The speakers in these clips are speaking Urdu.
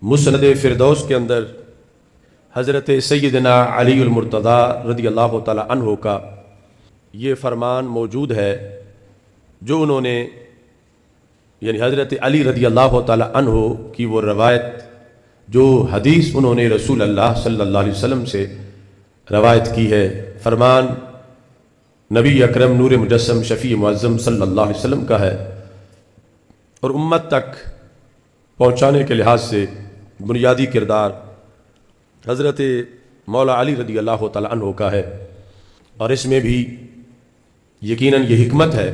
مسند فردوس کے اندر حضرت سیدنا علی المرتضیٰ رضی اللہ تعالی عنہ کا یہ فرمان موجود ہے جو انہوں نے یعنی حضرت علی رضی اللہ تعالی عنہ کی وہ روایت جو حدیث انہوں نے رسول اللہ صلی اللہ علیہ وسلم سے روایت کی ہے۔ فرمان نبی اکرم نور مجسم شفیع معظم صلی اللہ علیہ وسلم کا ہے اور امت تک پہنچانے کے لحاظ سے بنیادی کردار حضرت مولا علی رضی اللہ تعالی عنہ کا ہے، اور اس میں بھی یقیناً یہ حکمت ہے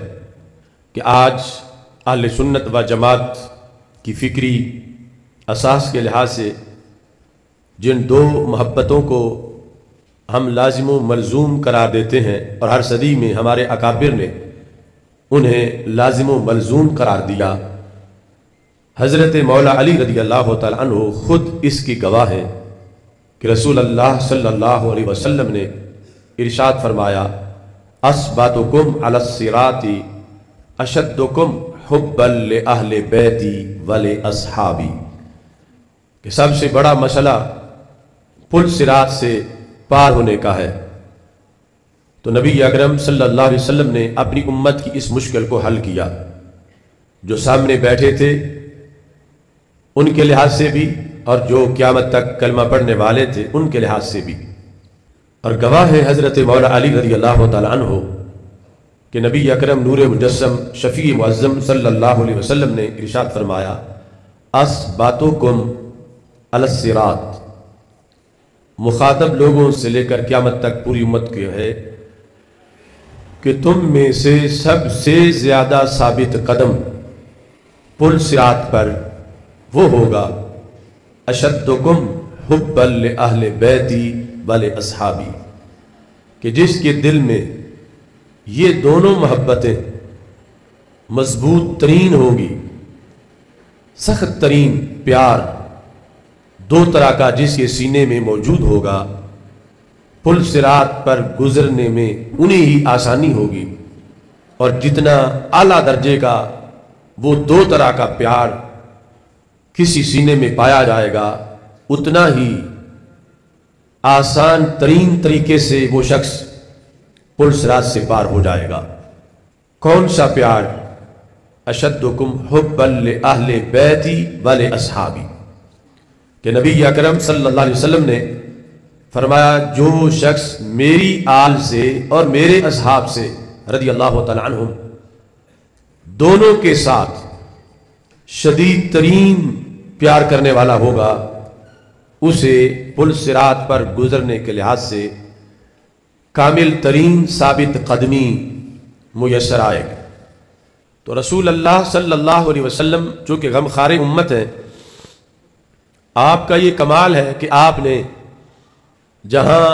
کہ آج اہل سنت و جماعت کی فکری اساس کے لحاظ سے جن دو محبتوں کو ہم لازم و ملزوم قرار دیتے ہیں اور ہر صدی میں ہمارے اکابر نے انہیں لازم و ملزوم قرار دیا، حضرت مولا علی رضی اللہ تعالی عنہ خود اس کی گواہ ہیں کہ رسول اللہ صلی اللہ علیہ وسلم نے ارشاد فرمایا اثباتکم علی الصراط اشدکم حبا لأہل بیتی ولأصحابی، کہ سب سے بڑا مسئلہ پل صراط سے پار ہونے کا ہے۔ تو نبی اکرم صلی اللہ علیہ وسلم نے اپنی امت کی اس مشکل کو حل کیا، جو سامنے بیٹھے تھے ان کے لحاظ سے بھی اور جو قیامت تک کلمہ پڑھنے والے تھے ان کے لحاظ سے بھی، اور گواہ ہے حضرت مولا علی رضی اللہ تعالی عنہ کہ نبی اکرم نور مجسم شفیع معظم صلی اللہ علیہ وسلم نے ارشاد فرمایا اثباتکم علی الصراط، مخاطب لوگوں سے لے کر قیامت تک پوری امت کے ہے کہ تم میں سے سب سے زیادہ ثابت قدم پل صراط پر وہ ہوگا اشدکم حبا لأہل بیتی ولأصحابی، کہ جس کے دل میں یہ دونوں محبتیں مضبوط ترین ہوں گی، سخت ترین پیار دو طرح کا جس کے سینے میں موجود ہوگا، پل صراط پر گزرنے میں انہیں ہی آسانی ہوگی، اور جتنا اعلیٰ درجے کا وہ دو طرح کا پیار کسی سینے میں پایا جائے گا، اتنا ہی آسان ترین طریقے سے وہ شخص پل صراط سے پار ہو جائے گا۔ کون سا پیار؟ اشدکم حبا لأہل بیتی ولأصحابی، کہ نبی اکرم صلی اللہ علیہ وسلم نے فرمایا جو شخص میری آل سے اور میرے اصحاب سے رضی اللہ تعالی عنہم دونوں کے ساتھ شدید ترین پیار کرنے والا ہوگا، اسے پل صراط پر گزرنے کے لحاظ سے کامل ترین ثابت قدمی میسر آئے گا۔ تو رسول اللہ صلی اللہ علیہ وسلم چونکہ غمخوار امت ہیں، آپ کا یہ کمال ہے کہ آپ نے جہاں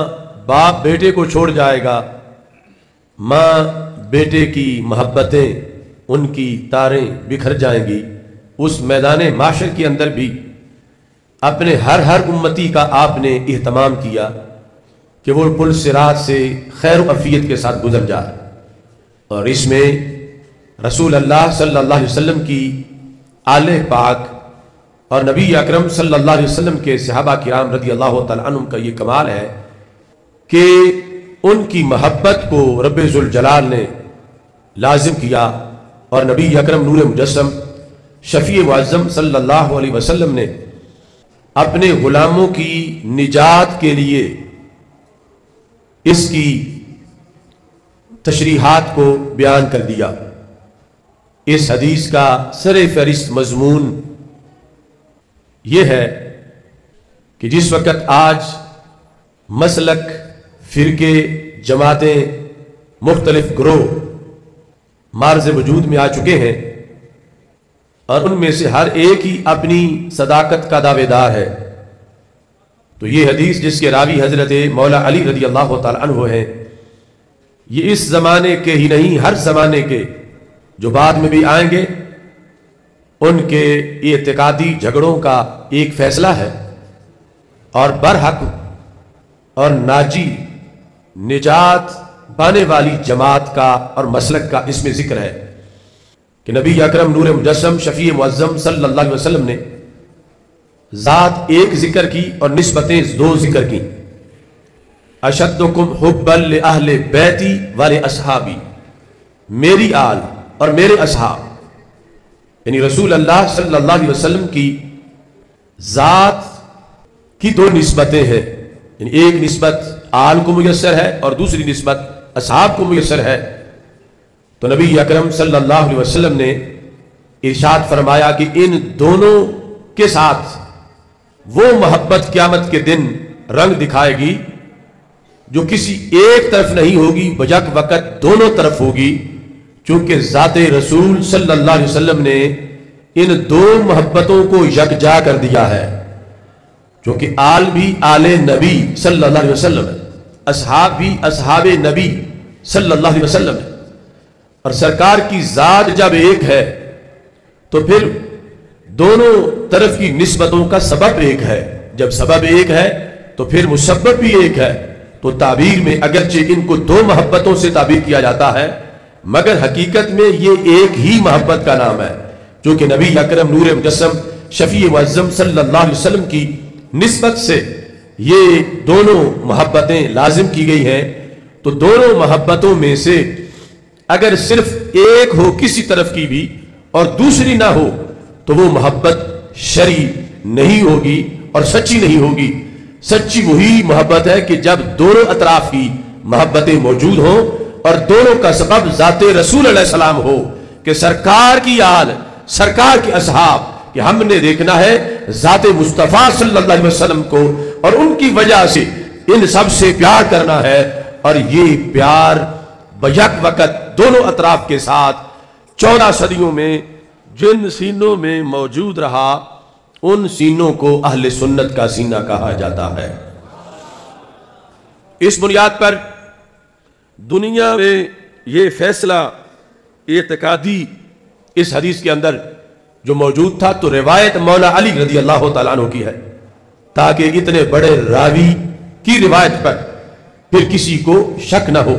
باپ بیٹے کو چھوڑ جائے گا، ماں بیٹے کی محبتیں ان کی تاریں بکھر جائیں گی، اس میدان معاشر کے اندر بھی اپنے ہر امتی کا آپ نے اہتمام کیا کہ وہ پل صراط سے خیر و عافیت کے ساتھ گزر جائے، اور اس میں رسول اللہ صلی اللہ علیہ وسلم کی آل پاک اور نبی اکرم صلی اللہ علیہ وسلم کے صحابہ کرام رضی اللہ تعالی عنہم کا یہ کمال ہے کہ ان کی محبت کو رب ذوالجلال نے لازم کیا، اور نبی اکرم نور مجسم شفیع معظم صلی اللہ علیہ وسلم نے اپنے غلاموں کی نجات کے لیے اس کی تشریحات کو بیان کر دیا۔ اس حدیث کا سر فہرست مضمون یہ ہے کہ جس وقت آج مسلک، فرقے، جماعتیں، مختلف گروہ معرض وجود میں آ چکے ہیں، اور ان میں سے ہر ایک ہی اپنی صداقت کا دعوے دار ہے، تو یہ حدیث جس کے راوی حضرت مولا علی رضی اللہ تعالی عنہ ہیں، یہ اس زمانے کے ہی نہیں ہر زمانے کے جو بعد میں بھی آئیں گے ان کے اعتقادی جھگڑوں کا ایک فیصلہ ہے، اور برحق اور ناجی نجات پانے والی جماعت کا اور مسلک کا اس میں ذکر ہے کہ نبی اکرم نور مجسم شفیع معظم صلی اللہ علیہ وسلم نے ذات ایک ذکر کی اور نسبتیں دو ذکر کی. اشدکم حبا لأہل بیتی ولأصحابی، میری آل اور میرے اصحاب، یعنی رسول اللہ صلی اللہ علیہ وسلم کی ذات کی دو نسبتیں ہیں. یعنی ایک نسبت آل کو میسر ہے اور دوسری نسبت اصحاب کو میسر ہے. تو نبی اکرم صلی اللہ علیہ وسلم نے ارشاد فرمایا کہ ان دونوں کے ساتھ وہ محبت قیامت کے دن رنگ دکھائے گی جو کسی ایک طرف نہیں ہوگی، بیک وقت دونوں طرف ہوگی. چونکہ ذات رسول صلی اللہ علیہ وسلم نے ان دو محبتوں کو یکجا کر دیا ہے. چونکہ آل بھی آل نبی صلی اللہ علیہ وسلم ہے، اصحاب بھی اصحاب نبی صلی اللہ علیہ وسلم ہے. اور سرکار کی ذات جب ایک ہے تو پھر دونوں طرف کی نسبتوں کا سبب ایک ہے. جب سبب ایک ہے تو پھر مسبب بھی ایک ہے. تو تعبیر میں اگرچہ ان کو دو محبتوں سے تعبیر کیا جاتا ہے، مگر حقیقت میں یہ ایک ہی محبت کا نام ہے. جو کہ نبی اکرم نور مجسم شفیع معظم صلی اللہ علیہ وسلم کی نسبت سے یہ دونوں محبتیں لازم کی گئی ہیں. تو دونوں محبتوں میں سے اگر صرف ایک ہو کسی طرف کی بھی اور دوسری نہ ہو تو وہ محبت شرعی نہیں ہوگی اور سچی نہیں ہوگی. سچی وہی محبت ہے کہ جب دونوں اطراف کی محبتیں موجود ہوں اور دونوں کا سبب ذات رسول علیہ السلام ہو کہ سرکار کی آل، سرکار کے اصحاب، کہ ہم نے دیکھنا ہے ذات مصطفیٰ صلی اللہ علیہ وسلم کو اور ان کی وجہ سے ان سب سے پیار کرنا ہے. اور یہ پیار بیک وقت دونوں اطراف کے ساتھ 14 صدیوں میں جن سینوں میں موجود رہا ان سینوں کو اہل سنت کا سینہ کہا جاتا ہے. اس بنیاد پر دنیا میں یہ فیصلہ اعتقادی اس حدیث کے اندر جو موجود تھا تو روایت مولا علی رضی اللہ تعالیٰ عنہ کی ہے، تاکہ اتنے بڑے راوی کی روایت پر پھر کسی کو شک نہ ہو.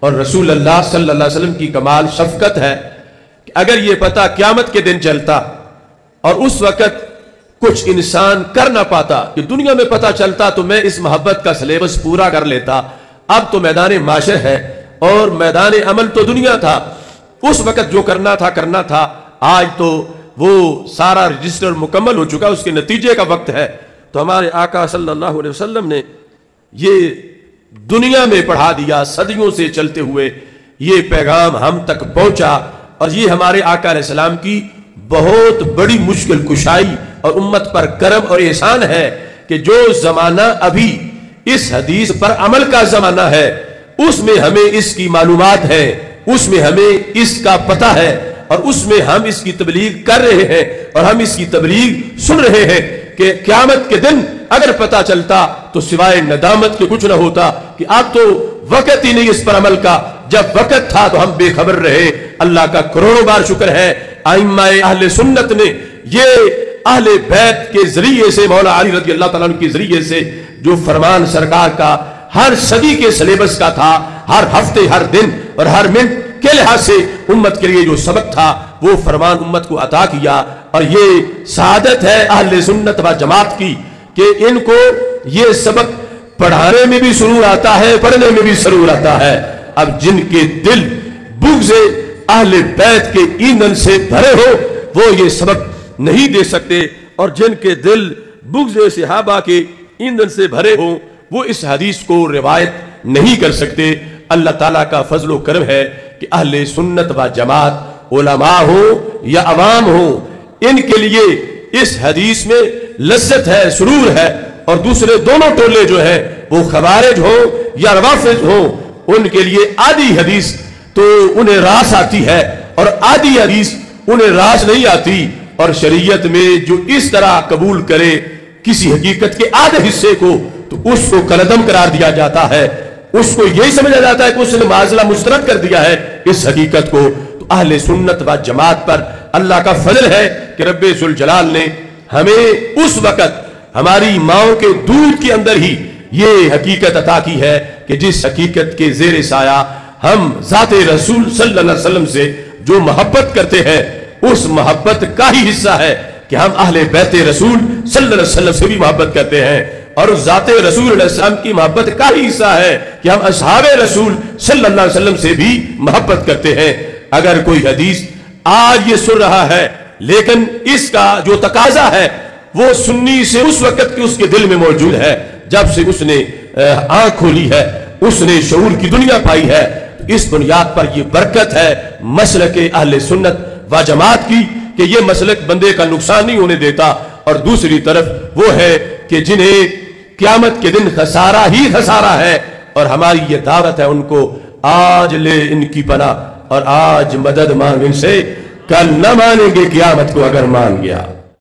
اور رسول اللہ صلی اللہ علیہ وسلم کی کمال شفقت ہے کہ اگر یہ پتہ قیامت کے دن چلتا اور اس وقت کچھ انسان کر نہ پاتا کہ دنیا میں پتہ چلتا تو میں اس محبت کا سلیبس پورا کر لیتا. اب تو میدان معاشر ہے اور میدان عمل تو دنیا تھا. اس وقت جو کرنا تھا. آج تو وہ سارا رجسٹر مکمل ہو چکا، اس کے نتیجے کا وقت ہے. تو ہمارے آقا صلی اللہ علیہ وسلم نے یہ دنیا میں پڑھا دیا. صدیوں سے چلتے ہوئے یہ پیغام ہم تک پہنچا اور یہ ہمارے آقا علیہ السلام کی بہت بڑی مشکل کشائی اور امت پر کرم اور احسان ہے کہ جو زمانہ ابھی اس حدیث پر عمل کا زمانہ ہے اس میں ہمیں اس کی معلومات ہے، اس میں ہمیں اس کا پتہ ہے اور اس میں ہم اس کی تبلیغ کر رہے ہیں اور ہم اس کی تبلیغ سن رہے ہیں کہ قیامت کے دن اگر پتہ چلتا تو سوائے ندامت کے کچھ نہ ہوتا کہ اب تو وقت ہی نہیں اس پر عمل کا. جب وقت تھا تو ہم بے خبر رہے. اللہ کا کروڑوں بار شکر ہے ائمہ اہل سنت نے یہ اہل بیت کے ذریعے سے، مولا علی رضی اللہ تعالیٰ عنہ کے ذریعے سے جو فرمان سرکار کا ہر صدی کے سلیبس کا تھا، ہر ہفتے، ہر دن اور ہر منٹ کے لحاظ سے امت کے لیے جو سبق تھا وہ فرمان امت کو عطا کیا. اور یہ سعادت ہے اہل سنت و جماعت کی کہ ان کو یہ سبق پڑھانے میں بھی سرور آتا ہے، پڑھنے میں بھی سرور آتا ہے. اب جن کے دل بغض اہل بیت کے ایندھن سے بھرے ہو وہ یہ سبق نہیں دے سکتے، اور جن کے دل بغض صحابہ کے ایندھن سے بھرے ہوں وہ اس حدیث کو روایت نہیں کر سکتے. اللہ تعالیٰ کا فضل و کرم ہے کہ اہل سنت و جماعت علماء ہو یا عوام ہو ان کے لیے اس حدیث میں لذت ہے، سرور ہے. اور دوسرے دونوں ٹولے جو ہیں وہ خوارج ہو یا روافض ہو ان کے لیے آدھی حدیث تو انہیں راس آتی ہے اور آدھی حدیث انہیں راس نہیں آتی. اور شریعت میں جو اس طرح قبول کرے کسی حقیقت کے آدھے حصے کو تو اس کو کلعدم قرار دیا جاتا ہے، اس کو یہی سمجھا جاتا ہے کہ اس نے معاذلہ مسترد کر دیا ہے اس حقیقت کو. تو اہل سنت و جماعت پر اللہ کا فضل ہے کہ رب ذوالجلال نے ہمیں اس وقت ہماری ماؤں کے دودھ کے اندر ہی یہ حقیقت عطا کی ہے کہ جس حقیقت کے زیر سایہ ہم ذات رسول صلی اللہ علیہ وسلم سے جو محبت کرتے ہیں اس محبت کا ہی حصہ ہے کہ ہم اہل بیت رسول صلی اللہ علیہ وسلم سے بھی محبت کرتے ہیں، اور اس ذات رسول علیہ السلام کی محبت کا ہی حصہ ہے کہ ہم اصحاب رسول صلی اللہ علیہ وسلم سے بھی محبت کرتے ہیں۔ اگر کوئی حدیث آج یہ سن رہا ہے لیکن اس کا جو تقاضا ہے وہ سنی سے اس وقت کی اس کے دل میں موجود ہے جب سے اس نے آنکھ کھولی ہے، اس نے شعور کی دنیا پائی ہے، اس بنیاد پر یہ برکت ہے مسلک اہل سنت و جماعت کی کہ یہ مسلک بندے کا نقصان نہیں ہونے دیتا، اور دوسری طرف وہ ہے کہ جنہیں قیامت کے دن خسارہ ہی خسارہ ہے، اور ہماری یہ دعوت ہے ان کو آج لے ان کی پناہ اور آج مدد مانگ ان سے، کل نہ مانیں گے قیامت کو اگر مان گیا۔